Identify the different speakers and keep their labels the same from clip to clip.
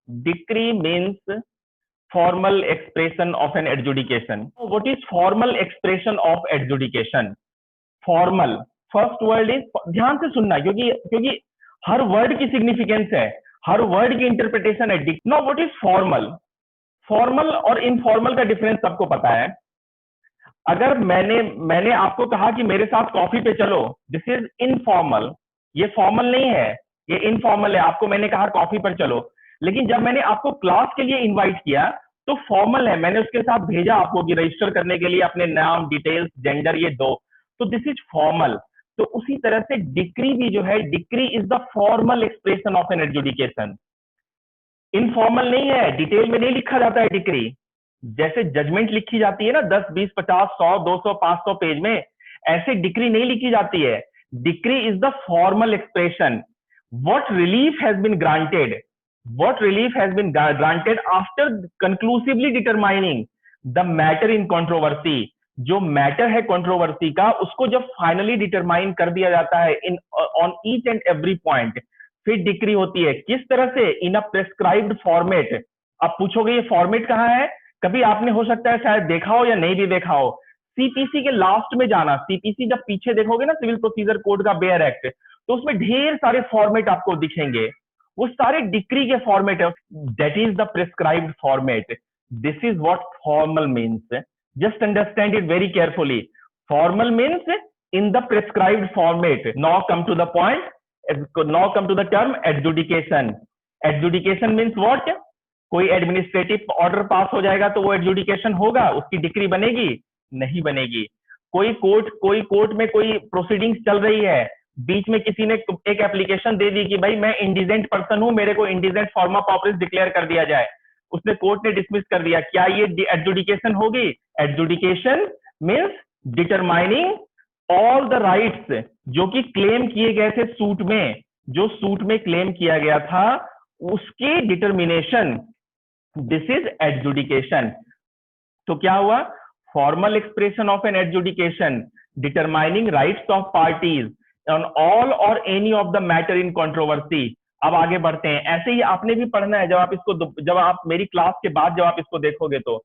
Speaker 1: Decree means formal expression of an adjudication. What is formal expression of adjudication? Formal. First word is, ध्यान से सुनना, क्योंकि क्योंकि हर word की सिग्निफिकेंस है, हर वर्ड की इंटरप्रिटेशन है. No, what is formal? Formal और इनफॉर्मल का डिफरेंस सबको पता है. अगर मैंने आपको कहा कि मेरे साथ कॉफी पे चलो, दिस इज इनफॉर्मल. ये फॉर्मल नहीं है, ये इनफॉर्मल है. आपको मैंने कहा कॉफी पर चलो, लेकिन जब मैंने आपको क्लास के लिए इनवाइट किया तो फॉर्मल है. मैंने उसके साथ भेजा आपको कि रजिस्टर करने के लिए अपने नाम, डिटेल्स, जेंडर ये दो, तो दिस इज फॉर्मल. तो उसी तरह से डिक्री भी जो है, decree is the formal expression of an adjudication. Informal नहीं है, डिटेल में नहीं लिखा जाता है डिक्री. जैसे जजमेंट लिखी जाती है ना 10, 20, 50, 100, 200, 500 पेज में, ऐसे डिक्री नहीं लिखी जाती है. Decree is the formal expression. What relief has been granted, what relief has been granted after conclusively determining the matter in controversy. जो मैटर है कंट्रोवर्सी का, उसको जब फाइनली डिटरमाइन कर दिया जाता है in on each and every point, फिर डिक्री होती है. किस तरह से? इन अ प्रेस्क्राइब्ड फॉर्मेट. अब पूछोगे ये फॉर्मेट कहाँ है? कभी आपने हो सकता है शायद देखा हो या नहीं भी देखा हो. सीपीसी के लास्ट में जाना, सीपीसी जब पीछे देखोगे ना, सिविल प्रोसीजर कोड का बेयर एक्ट, तो उसमें ढेर सारे फॉर्मेट आपको दिखेंगे. वो सारे डिक्री के फॉर्मेट है. That is the prescribed format. This is what formal means. Just understand it very carefully. Formal means in the prescribed format. Now come to the point. Now come to the term adjudication. Adjudication means what? कोई administrative order pass हो जाएगा तो वो adjudication होगा, उसकी decree बनेगी? नहीं बनेगी. कोई कोर्ट में कोई प्रोसीडिंग्स चल रही है, बीच में किसी ने एक एप्लीकेशन दे दी कि भाई मैं इंडिजेंट पर्सन हूं, मेरे को इंडिजेंट फॉर्मा पॉपरिस डिक्लेयर कर दिया जाए, उसने कोर्ट ने डिसमिस कर दिया, क्या ये एडजुडिकेशन होगी? Adjudication means determining all the rights जो कि क्लेम किए गए थे सूट में, जो सूट में क्लेम किया गया था उसके डिटर्मिनेशन. This is adjudication. तो क्या हुआ? Formal expression of an adjudication determining rights of parties on all or any of the matter in controversy. अब आगे बढ़ते हैं. ऐसे ही आपने भी पढ़ना है जब आप मेरी क्लास के बाद जब आप इसको देखोगे तो,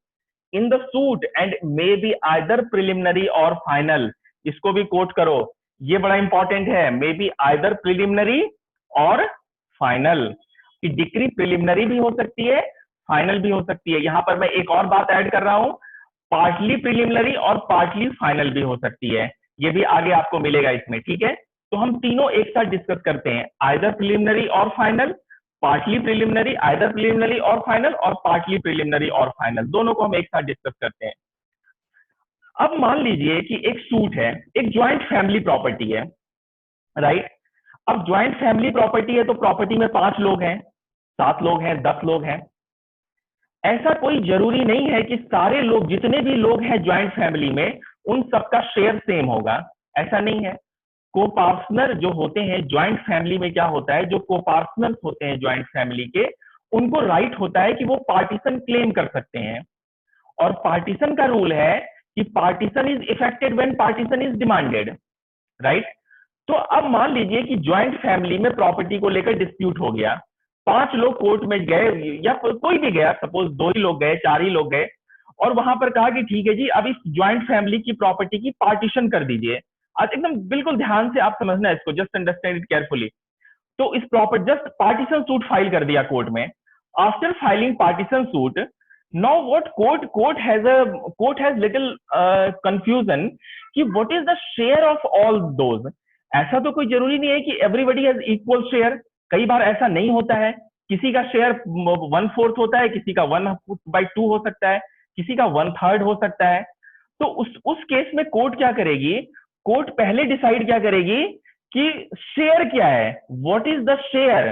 Speaker 1: in the suit and may be either preliminary और फाइनल. इसको भी कोट करो, ये बड़ा इंपॉर्टेंट है. मे बी आइदर प्रिलिमिनरी और फाइनल. कि डिक्री प्रिलिमिनरी भी हो सकती है, फाइनल भी हो सकती है. यहां पर मैं एक और बात ऐड कर रहा हूं, पार्टली प्रिलिमिनरी और पार्टली फाइनल भी हो सकती है. ये भी आगे आपको मिलेगा इसमें. ठीक है, तो हम तीनों एक साथ डिस्कस करते हैं. आइदर प्रिलिमिनरी और final, partly preliminary, either preliminary और फाइनल, और पार्टली प्रिलिमिनरी और फाइनल, दोनों को हम एक साथ डिस्कस करते हैं. अब मान लीजिए कि एक सूट है, एक ज्वाइंट फैमिली प्रॉपर्टी है, राइट? अब ज्वाइंट फैमिली प्रॉपर्टी है तो प्रॉपर्टी में 5 लोग हैं, 7 लोग हैं, 10 लोग हैं. ऐसा कोई जरूरी नहीं है कि सारे लोग, जितने भी लोग हैं ज्वाइंट फैमिली में, उन सबका शेयर सेम होगा. ऐसा नहीं है. कोपार्टनर जो होते हैं ज्वाइंट फैमिली में, क्या होता है, जो कोपार्टनर होते हैं ज्वाइंट फैमिली के, उनको राइट होता है कि वो पार्टीशन क्लेम कर सकते हैं. और पार्टीशन का रूल है कि partition is affected when partition is demanded, right? तो अब मान लीजिए कि ज्वाइंट फैमिली में प्रॉपर्टी को लेकर डिस्प्यूट हो गया, 5 लोग कोर्ट में गए या कोई भी गया, सपोज 2 ही लोग गए, 4 ही लोग गए, और वहां पर कहा कि ठीक है जी, अब इस ज्वाइंट फैमिली की प्रॉपर्टी की पार्टीशन कर दीजिए. आज एकदम बिल्कुल ध्यान से आप समझना है इसको, जस्ट अंडरस्टैंड इट केयरफुली. तो इस property, just partition suit file कर दिया कोर्ट में. After filing partition suit, now what court has little confusion कि what is the share of all those. ऐसा तो कोई जरूरी नहीं है कि एवरीबडी हैज इक्वल शेयर. कई बार ऐसा नहीं होता है. किसी का शेयर 1/4 होता है, किसी का 1/2 हो सकता है, किसी का 1/3 हो सकता है. तो उस केस में कोर्ट क्या करेगी? कोर्ट पहले डिसाइड क्या करेगी कि शेयर क्या है, व्हाट इज द शेयर.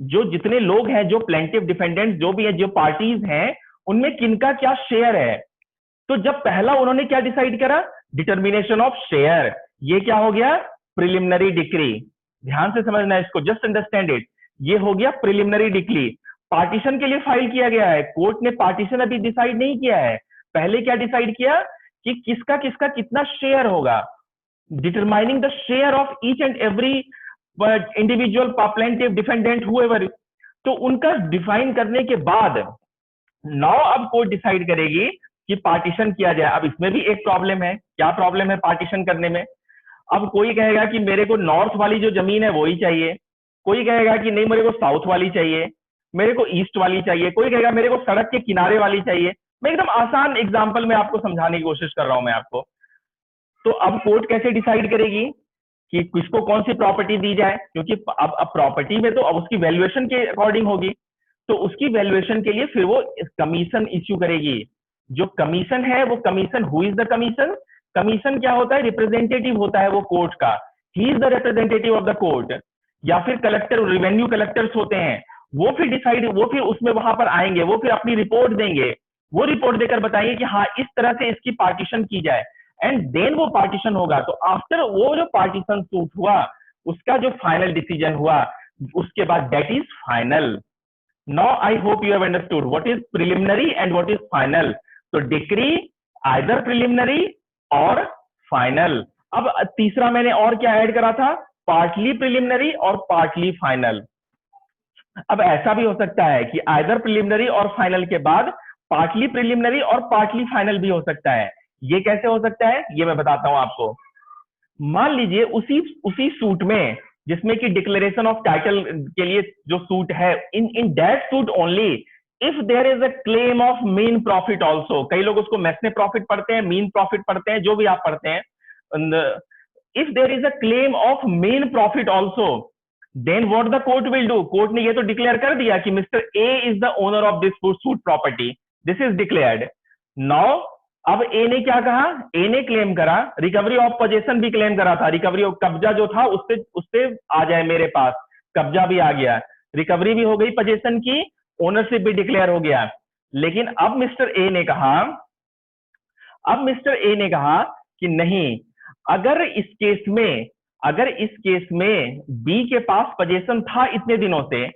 Speaker 1: जो जितने लोग हैं, जो प्लेंटिव डिफेंडेंट जो भी है, जो पार्टीज हैं, उनमें किनका क्या शेयर है. तो जब पहला उन्होंने क्या डिसाइड करा? Determination of share. ये क्या हो गया? Preliminary decree. ध्यान से समझना है इसको, जस्ट अंडरस्टैंड इट. ये हो गया प्रिलिमिनरी डिक्री. पार्टीशन के लिए फाइल किया गया है, कोर्ट ने पार्टीशन अभी डिसाइड नहीं किया है. पहले क्या डिसाइड किया कि किसका किसका कितना शेयर होगा. Determining the share of each and every individual plaintiff defendant whoever. तो उनका डिफाइन करने के बाद नाउ अब कोर्ट डिसाइड करेगी कि पार्टीशन किया जाए। अब इसमें भी एक प्रॉब्लम है। क्या प्रॉब्लम है पार्टीशन करने में? अब कोई कहेगा कि मेरे को नॉर्थ वाली जो जमीन है वो ही चाहिए, कोई कहेगा कि नहीं मेरे को साउथ वाली चाहिए, मेरे को ईस्ट वाली चाहिए, कोई कहेगा मेरे को सड़क के किनारे वाली चाहिए। मैं एकदम आसान एग्जांपल में आपको समझाने की कोशिश कर रहा हूं मैं आपको। तो अब कोर्ट कैसे डिसाइड करेगी कि किसको कौन सी प्रॉपर्टी दी जाए, क्योंकि अब प्रॉपर्टी में तो अब उसकी वैल्यूएशन के अकॉर्डिंग होगी। तो उसकी वैल्यूएशन के लिए फिर वो कमीशन इश्यू करेगी। जो कमीशन है वो commission, who is the commission? Commission क्या होता है? रिप्रेजेंटेटिव होता है वो कोर्ट का। He is the representative of the court. या फिर कलेक्टर, रेवेन्यू कलेक्टर्स होते हैं, वो फिर डिसाइड, वो फिर उसमें वहां पर आएंगे, वो फिर अपनी रिपोर्ट देंगे। वो रिपोर्ट देकर बताएंगे कि हाँ इस तरह से इसकी पार्टीशन की जाए, एंड देन वो पार्टीशन होगा। तो आफ्टर वो जो पार्टीशन सूट हुआ, उसका जो फाइनल डिसीजन हुआ, उसके बाद that is final. Now I hope you have understood what is preliminary and what is final. So decree either preliminary or final. अब तीसरा मैंने और क्या ऐड करा था? पार्टली प्रिलिमिनरी और पार्टली फाइनल। अब ऐसा भी हो सकता है कि आइदर प्रिलिमिनरी और फाइनल के बाद पार्टली प्रिलिमिनरी और पार्टली फाइनल भी हो सकता है। ये कैसे हो सकता है ये मैं बताता हूं आपको। मान लीजिए उसी उसी सूट में जिसमें कि डिक्लेरेशन ऑफ टाइटल के लिए जो सूट है, in in that suit only if there is a claim of mean profit also. कई लोग उसको मैसने प्रॉफिट पढ़ते हैं, मीन प्रॉफिट पढ़ते हैं, जो भी आप पढ़ते हैं। If there is a claim of mean profit also, then what the court will do? Court ने ये तो डिक्लेयर कर दिया कि mister A is the owner of this suit property, this is declared. Now अब ए ने क्या कहा? ए ने क्लेम करा, रिकवरी ऑफ पोजेशन भी क्लेम करा था। रिकवरी ऑफ कब्जा जो था उससे उससे आ जाए मेरे पास, कब्जा भी आ गया, रिकवरी भी हो गई पोजेशन की, ओनरशिप भी डिक्लेयर हो गया। लेकिन अब मिस्टर ए ने कहा, कि नहीं, अगर इस केस में बी के पास पोजेशन था इतने दिनों से,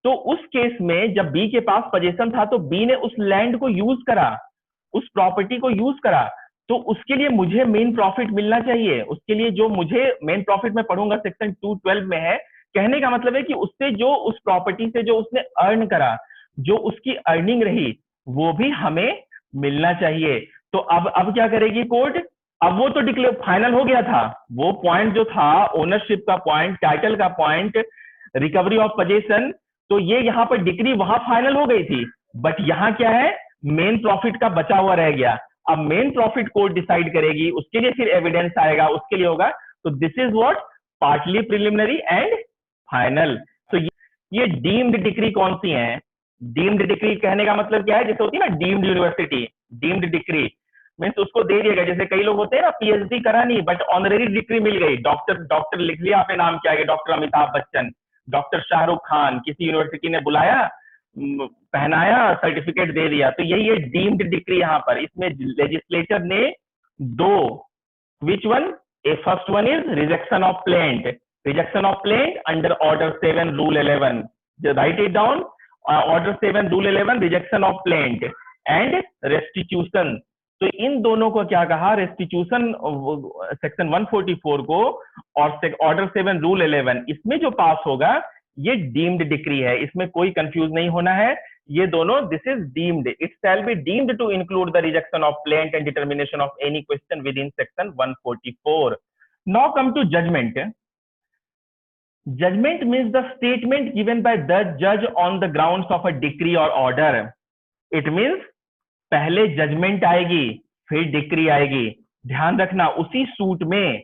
Speaker 1: तो उस केस में जब बी के पास पोजेशन था तो बी ने उस लैंड को यूज करा, उस प्रॉपर्टी को यूज करा, तो उसके लिए मुझे मेन प्रॉफिट मिलना चाहिए। उसके लिए जो मुझे मेन प्रॉफिट में पढ़ूंगा सेक्शन 212 में है। कहने का मतलब है कि उससे जो उस प्रॉपर्टी से जो उसने अर्न करा, जो उसकी अर्निंग रही, वो भी हमें मिलना चाहिए। तो अब क्या करेगी कोर्ट? अब वो तो डिक्लेयर फाइनल हो गया था, वो पॉइंट जो था ओनरशिप का पॉइंट, टाइटल का पॉइंट, रिकवरी ऑफ पोजेशन, तो ये यहाँ पर डिक्री वहां फाइनल हो गई थी। बट यहाँ क्या है? मेन प्रॉफिट का बचा हुआ रह गया। अब मेन प्रॉफिट कोर्ट डिसाइड करेगी, उसके लिए फिर एविडेंस आएगा, उसके लिए होगा। तो this is what? Partly preliminary and final. तो ये डीम्ड डिक्री कौन सी है? डीम्ड डिक्री कहने का मतलब क्या है? जैसे होती है ना deemed university, deemed decree means उसको दे दिया गया। जैसे कई लोग होते हैं ना पीएचडी करा नहीं बट ऑनरेरी डिग्री मिल गई, डॉक्टर लिख लिया, आपने नाम क्या है, डॉक्टर अमिताभ बच्चन, डॉक्टर शाहरुख खान, किसी यूनिवर्सिटी ने बुलाया, पहनाया, सर्टिफिकेट दे दिया। तो यही है डीम्ड डिग्री। यहाँ पर इसमें लेजिस्लेचर ने दो, which one? A first one is rejection of plaint under order 7 rule 11, right it down, order 7 rule 11, rejection of plaint and restitution. तो इन दोनों को क्या कहा? रेस्टिट्यूशन सेक्शन 144 को और ऑर्डर 7 रूल 11, इसमें जो पास होगा ये डीम्ड डिक्री है, इसमें कोई कंफ्यूज नहीं होना है। ये दोनों, this is deemed, it shall be deemed to include the rejection of plaint and determination of any question within section 144। Now come to judgment. Judgment means the statement given by the जज on the grounds of a decree or order. It means पहले judgment आएगी फिर decree आएगी। ध्यान रखना, उसी suit में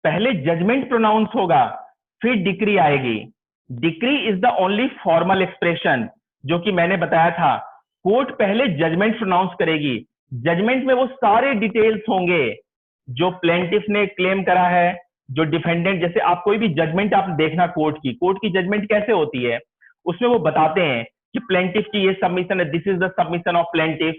Speaker 1: पहले जजमेंट प्रोनाउंस होगा फिर डिक्री आएगी। Decree is the only formal expression, जो कि मैंने बताया था। कोर्ट पहले जजमेंट प्रोनाउंस करेगी, जजमेंट में वो सारे डिटेल्स होंगे जो प्लेंटिफ ने क्लेम करा है, जो डिफेंडेंट, जैसे आप कोई भी जजमेंट आप देखना कोर्ट की जजमेंट कैसे होती है, उसमें वो बताते हैं कि प्लेंटिफ की ये सबमिशन है, this is the submission of plaintiff,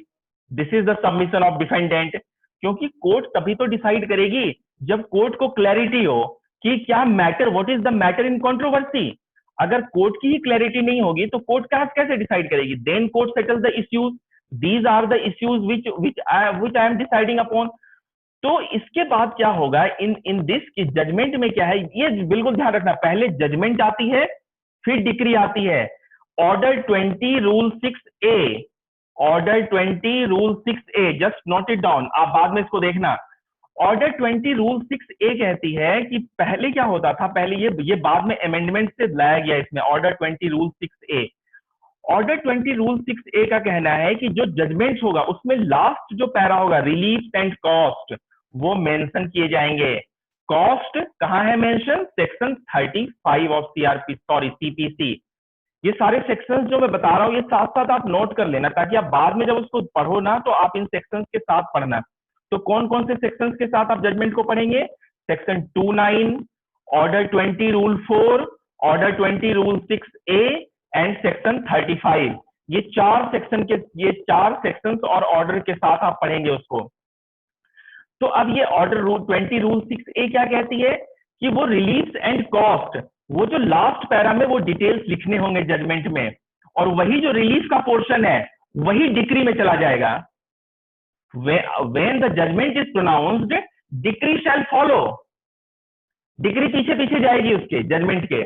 Speaker 1: this is the submission of defendant. क्योंकि कोर्ट तभी तो डिसाइड करेगी जब कोर्ट को क्लैरिटी हो कि क्या matter, what is the matter in controversy. अगर कोर्ट की ही क्लैरिटी नहीं होगी तो कोर्ट कैसे डिसाइड करेगी? Then court settles the issues, these are the issues which I am deciding upon. तो इसके बाद क्या होगा इन दिस की जजमेंट में क्या है, ये बिल्कुल ध्यान रखना, पहले जजमेंट आती है फिर डिक्री आती है। Order 20 rule 6A, order 20 rule 6A, just note it down, आप बाद में इसको देखना। ऑर्डर 20 रूल 6A कहती है कि पहले क्या होता था, पहले ये बाद में अमेंडमेंट से लाया गया इसमें, order 20 rule 6A। Order 20 rule 6A का कहना है कि जो जजमेंट होगा उसमें लास्ट जो पैरा होगा, रिलीफ एंड कॉस्ट, वो मेंशन किए जाएंगे। कॉस्ट कहां है मेंशन? Section 35 of CPC. ये सारे सेक्शंस जो मैं बता रहा हूं ये साथ साथ आप नोट कर लेना, ताकि आप बाद में जब उसको पढ़ो ना तो आप इन सेक्शंस के साथ पढ़ना। तो कौन कौन से सेक्शंस के साथ आप जजमेंट को पढ़ेंगे? Section 29, order 20 rule 4, order 20 rule 6A and section 35। ये चार सेक्शंस और ऑर्डर के साथ आप पढ़ेंगे उसको। तो अब ये ऑर्डर 20 रूल 6A क्या कहती है कि वो रिलीफ एंड कॉस्ट, वो जो लास्ट पैरा में वो डिटेल्स लिखने होंगे जजमेंट में, और वही जो रिलीफ का पोर्शन है वही डिक्री में चला जाएगा। When the judgment is pronounced, decree shall follow। Decree पीछे पीछे जाएगी उसके जजमेंट के,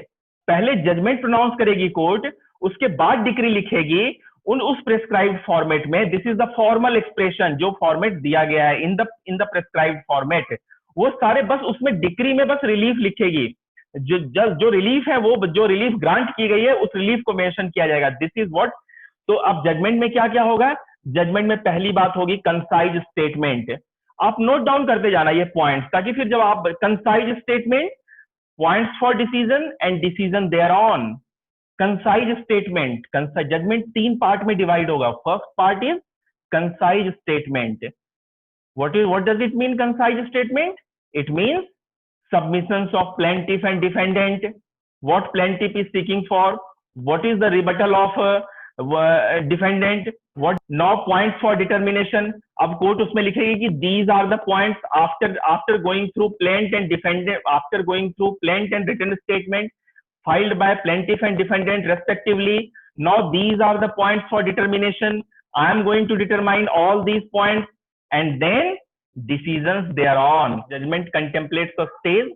Speaker 1: पहले जजमेंट प्रोनाउंस करेगी कोर्ट, उसके बाद डिक्री लिखेगी उस प्रेस्क्राइब्ड फॉर्मेट में। This is the formal expression, जो फॉर्मेट दिया गया है इन द प्रेस्क्राइब्ड फॉर्मेट, वो सारे बस उसमें डिक्री में बस रिलीफ लिखेगी। जो रिलीफ है, वो जो रिलीफ ग्रांट की गई है उस रिलीफ को मेंशन किया जाएगा। This is what. तो अब जजमेंट में क्या क्या होगा? जजमेंट में पहली बात होगी कंसाइज स्टेटमेंट। आप नोट डाउन करते जाना ये पॉइंट्स, ताकि फिर जब आप concise statement, points for decision and decision there. Concise statement, judgment 3 part में डिवाइड होगा। First part is concise statement. what does it mean, concise statement? It means submissions of plaintiff and defendant, what plaintiff is seeking for, what is the rebuttal of defendant, what now points for determination। अब court उसमें लिखेगी कि these are the points after going through plaintiff and defendant, after going through plaintiff and written statement filed by plaintiff and defendant respectively, now these are the points for determination, I am going to determine all these points and then decisions thereon। judgment contemplates the stage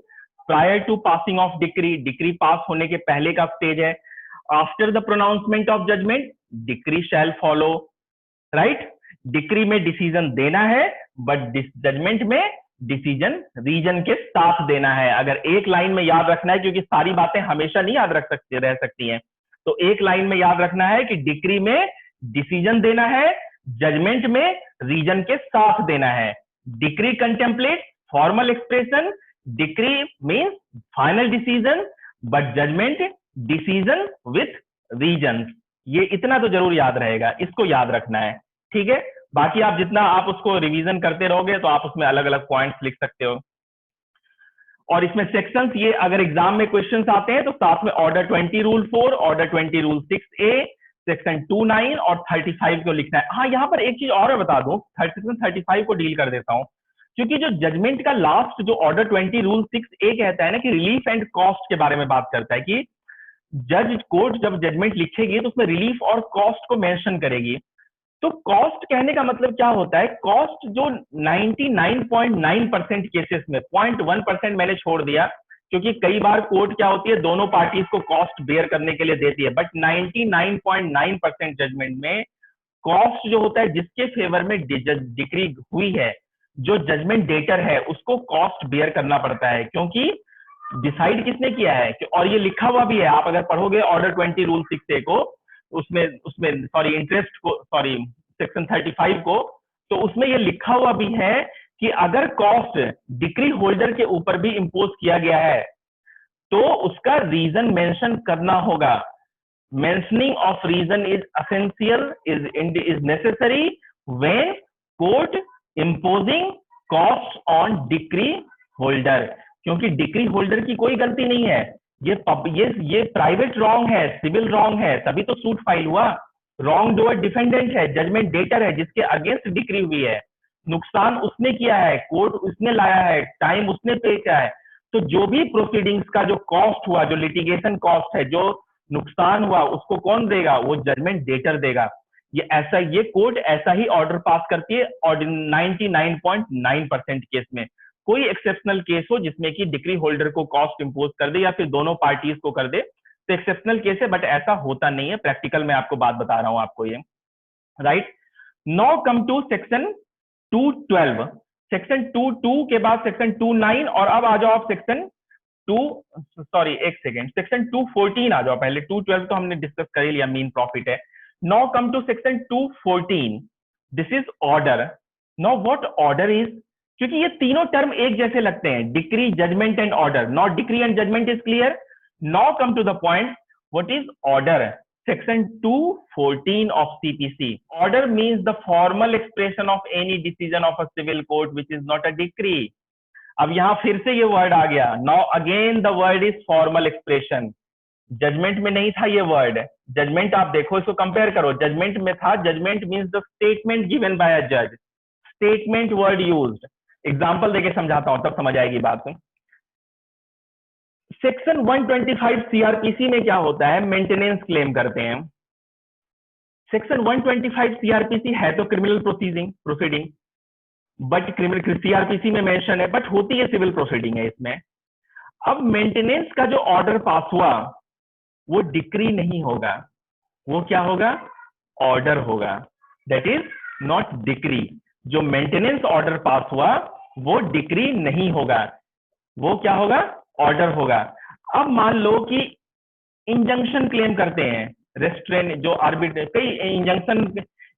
Speaker 1: prior to passing of decree, decree pass होने के पहले का stage है। after the pronouncement of judgment, decree shall follow, right? Decree में decision देना है, but judgement में decision region के साथ देना है। अगर एक लाइन में याद रखना है, क्योंकि सारी बातें हमेशा नहीं याद रह सकती हैं, तो एक लाइन में याद रखना है कि डिक्री में डिसीजन देना है, जजमेंट में रीजन के साथ देना है। Decree contemplate formal expression, decree means final decision, but judgment decision with reason. ये इतना तो जरूर याद रहेगा, इसको याद रखना है, ठीक है। बाकी आप जितना आप उसको रिवीजन करते रहोगे तो आप उसमें अलग अलग पॉइंट्स लिख सकते हो। और इसमें सेक्शंस, ये अगर एग्जाम में क्वेश्चंस आते हैं तो साथ में order 20 rule 4, order 20 rule 6A, section 29 और 35 को लिखना है। हाँ, यहाँ पर एक चीज और बता दूं, सेक्शन 35 को डील कर देता हूँ, क्योंकि जो जजमेंट का लास्ट जो ऑर्डर 20 रूल 6A कहता है ना कि रिलीफ एंड कॉस्ट के बारे में बात करता है, कि जज कोर्ट जब जजमेंट लिखेगी तो उसमें रिलीफ और कॉस्ट को मेंशन करेगी। तो कॉस्ट कहने का मतलब क्या होता है? कॉस्ट जो 99.9% केसेस में, 0.1% मैंने छोड़ दिया, क्योंकि कई बार कोर्ट क्या होती है, दोनों पार्टीज को कॉस्ट बेयर करने के लिए देती है, बट 99.9% जजमेंट में कॉस्ट जो होता है, जिसके फेवर में डिक्री हुई है, जो जजमेंट डेटर है, उसको कॉस्ट बेयर करना पड़ता है, क्योंकि डिसाइड किसने किया है। और ये लिखा हुआ भी है, आप अगर पढ़ोगे ऑर्डर 20 रूल 6A को, उसमें सॉरी इंटरेस्ट को, सॉरी सेक्शन 35 को, तो उसमें ये लिखा हुआ भी है कि अगर कॉस्ट डिक्री होल्डर के ऊपर भी इंपोज किया गया है तो उसका रीजन मेंशन करना होगा। Mentioning of reason is essential, is necessary when court imposing cost on decree holder, क्योंकि डिक्री होल्डर की कोई गलती नहीं है, ये प्राइवेट रॉन्ग है, सिविल रॉन्ग है, तभी तो सूट फाइल हुआ। रॉन्ग डूअर डिफेंडेंट है, जजमेंट डेटर है, जिसके अगेंस्ट डिक्री हुई है, नुकसान उसने किया है, कोर्ट उसने लाया है, टाइम उसने पे किया है। तो जो भी प्रोसीडिंग्स का जो कॉस्ट हुआ, जो लिटिगेशन कॉस्ट है, जो नुकसान हुआ, उसको कौन देगा? वो जजमेंट डेटर देगा। ये कोर्ट ऐसा ही ऑर्डर पास करती है, और 99.9% केस में। कोई एक्सेप्शनल केस हो जिसमें कि डिक्री होल्डर को कॉस्ट इंपोज कर दे या फिर दोनों पार्टीज को कर दे, तो एक्सेप्शनल केस है, बट ऐसा होता नहीं है, प्रैक्टिकल में आपको बात बता रहा हूं आपको ये, right. Now come to section 212, section 22 के बाद सेक्शन 29, और अब आ जाओ आप सेक्शन 2, सॉरी एक सेकेंड, सेक्शन 214 आ जाओ। पहले 212 तो हमने डिस्कस कर ही लिया, मीन प्रॉफिट है। Now come to section 214, this is order. Now what order is, क्योंकि ये तीनों टर्म एक जैसे लगते हैं, decree, judgment and order. Not decree and judgment is clear. Now come to the point, what is order. Section 214 of CPC. Order means the formal expression of any decision of a civil court which is not a decree. अब यहां फिर से ये word आ गया, now again the word is formal expression. Judgment में नहीं था ये वर्ड, जजमेंट आप देखो, इसको कंपेयर करो, जजमेंट में था, judgment means the statement given by a जज, स्टेटमेंट वर्ड यूज्ड। एग्जांपल देके समझाता हूं, तब समझ आएगी बात। सेक्शन 125 सीआरपीसी में क्या होता है, मेंटेनेंस क्लेम करते हैं। सेक्शन 125 सीआरपीसी है तो criminal proceeding, but criminal CrPC में मेंशन है, बट होती है सिविल प्रोसीडिंग है इसमें। अब मेंटेनेंस का जो ऑर्डर पास हुआ वो डिक्री नहीं होगा, वो क्या होगा, ऑर्डर होगा, दैट इज नॉट डिक्री। जो मेंटेनेंस ऑर्डर पास हुआ वो डिक्री नहीं होगा, वो क्या होगा, ऑर्डर होगा। अब मान लो कि इंजंक्शन क्लेम करते हैं, रेस्ट्रेन जो कई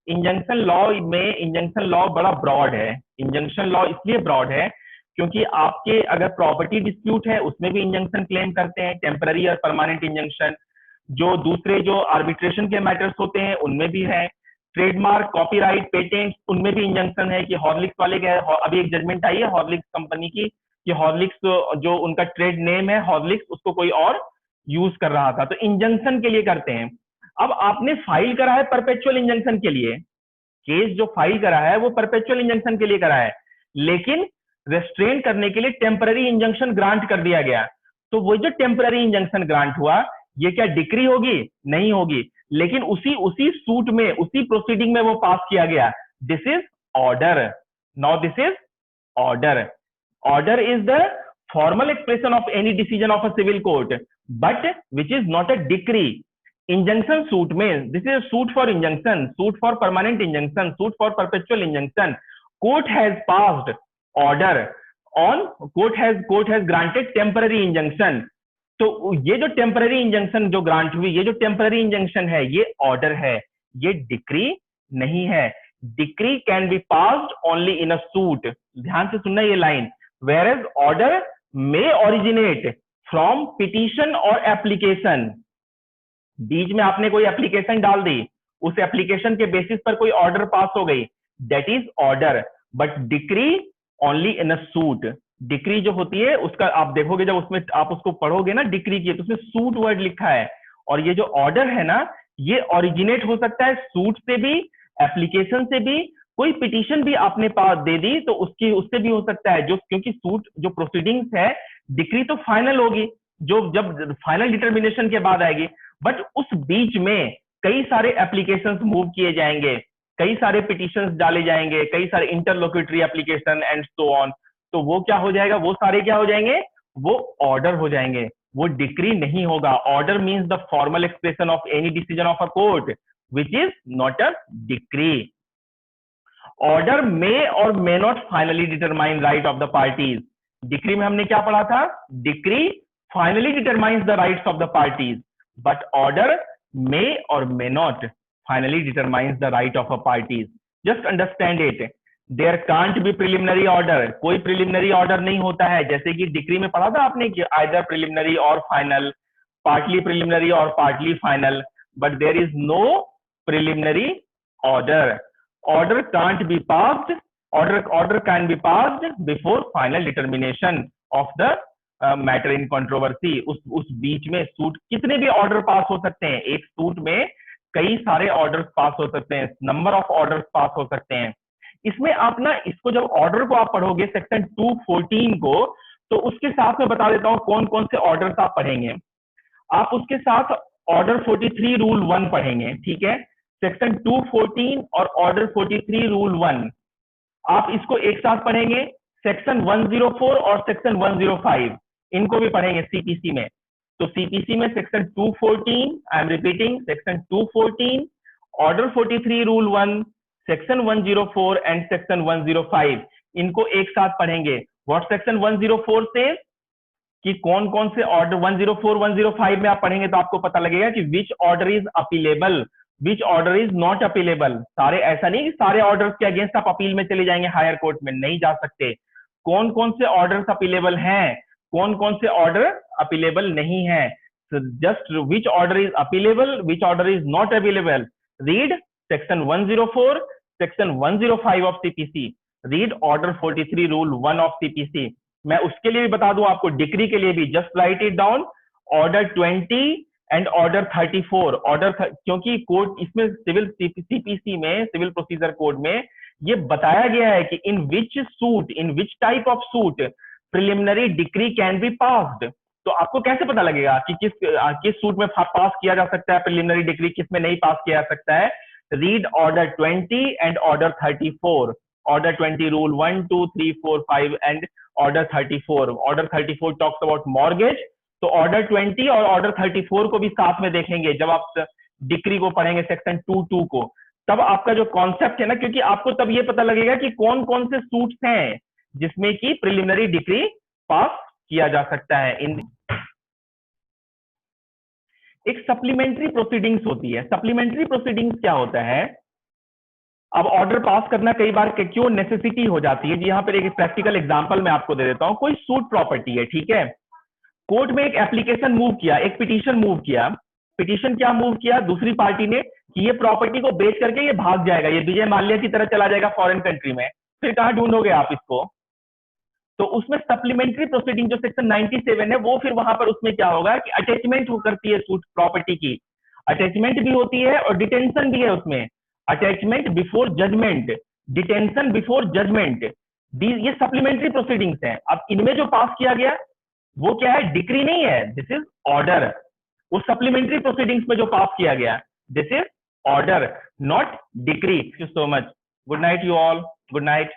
Speaker 1: इंजंक्शन लॉ में, इंजंक्शन लॉ बड़ा ब्रॉड है। इंजंक्शन लॉ इसलिए ब्रॉड है क्योंकि आपके अगर प्रॉपर्टी डिस्प्यूट है उसमें भी इंजंक्शन क्लेम करते हैं, टेम्पररी और परमानेंट इंजंक्शन। जो दूसरे जो आर्बिट्रेशन के मैटर्स होते हैं उनमें भी है, ट्रेडमार्क, कॉपीराइट, पेटेंट, उनमें भी इंजंक्शन है। कि हॉर्लिक्स वाले क्या है, अभी एक जजमेंट आई है हॉर्लिक्स कंपनी की कि हॉर्लिक्स जो उनका ट्रेड नेम है हॉर्लिक्स, उसको कोई और यूज कर रहा था, तो इंजंक्शन के लिए करते हैं। अब आपने फाइल करा है परपेचुअल इंजंक्शन के लिए, केस जो फाइल करा है वो परपेचुअल इंजंक्शन के लिए करा है, लेकिन रेस्ट्रेन करने के लिए टेम्पररी इंजंक्शन ग्रांट कर दिया गया। तो वो जो टेम्पररी इंजंक्शन ग्रांट हुआ, ये क्या डिक्री होगी, नहीं होगी, लेकिन उसी सूट में, उसी प्रोसीडिंग में वो पास किया गया। This is order. Now this is order. Order is the formal expression of any decision of a civil court, but which is not a decree. Injunction suit में, this is a suit for injunction, suit for permanent injunction, suit for perpetual injunction. Court has passed order on, court has granted temporary injunction. तो ये जो temporary injunction जो grant हुई, ये जो temporary injunction है, ये ऑर्डर है, ये डिक्री नहीं है। Decree can be passed only in a suit. ध्यान से सुनना ये line, whereas order may originate from petition और application। बीच में आपने कोई एप्लीकेशन डाल दी, उस एप्लीकेशन के बेसिस पर कोई ऑर्डर पास हो गई, that is order. But decree only in a suit. Decree जो होती है उसका आप देखोगे, जब उसमें आप उसको पढ़ोगे ना डिक्री की, तो उसमें सूट वर्ड लिखा है। और ये जो ऑर्डर है ना, ये ओरिजिनेट हो सकता है सूट से भी, एप्लीकेशन से भी, कोई पिटीशन भी आपने पास दे दी तो उससे भी हो सकता है। जो क्योंकि सूट जो प्रोसीडिंग्स है, डिक्री तो फाइनल होगी, जो जब फाइनल डिटर्मिनेशन के बाद आएगी, बट उस बीच में कई सारे एप्लीकेशंस मूव किए जाएंगे, कई सारे पिटीशंस डाले जाएंगे, कई सारे इंटरलोक्यूटरी एप्लीकेशन एंड सो ऑन। तो वो क्या हो जाएगा, वो सारे क्या हो जाएंगे, वो ऑर्डर हो जाएंगे, वो डिक्री नहीं होगा। Order means the formal expression of any decision of a court which is not a decree. Order may or may not finally determine right of the parties. Decree में हमने क्या पढ़ा था, decree finally determines the rights of the parties, but order may or may not finally determines the right of a parties. Just understand it, there can't be preliminary order. कोई preliminary order नहीं होता है, जैसे कि decree में पढ़ा था आपने कि आइदर प्रिलिमिनरी और फाइनल, पार्टली प्रिलिमिनरी और partly final, but there is no preliminary order. Order can't be passed, order can be passed before final determination of the matter in controversy। उस बीच में सूट, कितने भी ऑर्डर पास हो सकते हैं, एक सूट में कई सारे ऑर्डर्स पास हो सकते हैं, नंबर ऑफ ऑर्डर्स पास हो सकते हैं। इसमें आप ना, इसको जब ऑर्डर को आप पढ़ोगे सेक्शन 214 को, तो उसके साथ में बता देता हूं कौन कौन से ऑर्डर्स आप पढ़ेंगे। आप उसके साथ ऑर्डर 43 रूल 1 पढ़ेंगे, ठीक है। सेक्शन 214 और ऑर्डर 43 रूल 1, आप इसको एक साथ पढ़ेंगे। सेक्शन 104 और सेक्शन 105 इनको भी पढ़ेंगे सीपीसी में। तो सीपीसी में section 214, I am repeating, section 214, order 43 rule 1, section 104 and section 105, इनको एक साथ पढ़ेंगे। व्हाट सेक्शन 104 से कि कौन कौन से ऑर्डर 104 105 में आप पढ़ेंगे तो आपको पता लगेगा कि which order is appealable, which order is not appealable. सारे, ऐसा नहीं कि सारे ऑर्डर्स के अगेंस्ट आप अपील में चले जाएंगे, हायर कोर्ट में नहीं जा सकते। कौन कौन से ऑर्डर्स अपीलेबल हैं, कौन कौन से ऑर्डर अपीलेबल नहीं है, just which order is appealable, which order is not available, read section 104, section 105 of CPC, read order 43 rule 1 of CPC. मैं उसके लिए भी बता दूं आपको, डिक्री के लिए भी, just write it down, order 20 and order 34, क्योंकि कोर्ट इसमें सिविल सीपीसी में, सिविल प्रोसीजर कोड में ये बताया गया है कि in which suit, in which type of suit preliminary decree can be passed. तो आपको कैसे पता लगेगा कि किस सूट में पास किया जा सकता है प्रिलिमिनरी डिक्री, किस में नहीं पास किया जा सकता है। Read order 20 and order 34, order 20 rule 1 2 3 4 5 and order 34। Order 34 talks about mortgage, तो ऑर्डर 20 और ऑर्डर 34 को भी साथ में देखेंगे जब आप डिक्री को पढ़ेंगे, सेक्शन 22 को। तब आपका जो कॉन्सेप्ट है ना, क्योंकि आपको तब ये पता लगेगा कि कौन कौन से सूट्स हैं जिसमें कि प्रिलिमिनरी डिक्री पास किया जा सकता है। इन एक सप्लीमेंट्री प्रोसीडिंग्स होती है। सप्लीमेंट्री प्रोसीडिंग्स क्या होता है, अब ऑर्डर पास करना कई बार क्यों नेसेसिटी हो जाती है। यहाँ पर एक प्रैक्टिकल एग्जांपल मैं आपको दे देता हूं। कोई सूट प्रॉपर्टी है, ठीक है, कोर्ट में एक एप्लीकेशन मूव किया, एक पिटीशन मूव किया। पिटीशन क्या मूव किया दूसरी पार्टी ने, कि ये प्रॉपर्टी को बेच करके ये भाग जाएगा, ये विजय माल्या की तरह चला जाएगा फॉरेन कंट्री में, फिर कहां ढूंढोगे आप इसको। तो उसमें सप्लीमेंट्री प्रोसीडिंग जो सेक्शन 97 है, वो फिर वहां पर उसमें क्या होगा कि अटैचमेंट करती है सूट प्रॉपर्टी की, अटैचमेंट भी होती है और डिटेंशन भी है उसमें। Attachment before judgment, detention before judgment, ये सप्लीमेंट्री प्रोसीडिंग्स हैं। अब इनमें जो पास किया गया वो क्या है, डिक्री नहीं है, दिस इज ऑर्डर। वो सप्लीमेंट्री प्रोसीडिंग्स में जो पास किया गया, this is order, not decree. Thank you so much, good night you all, good night.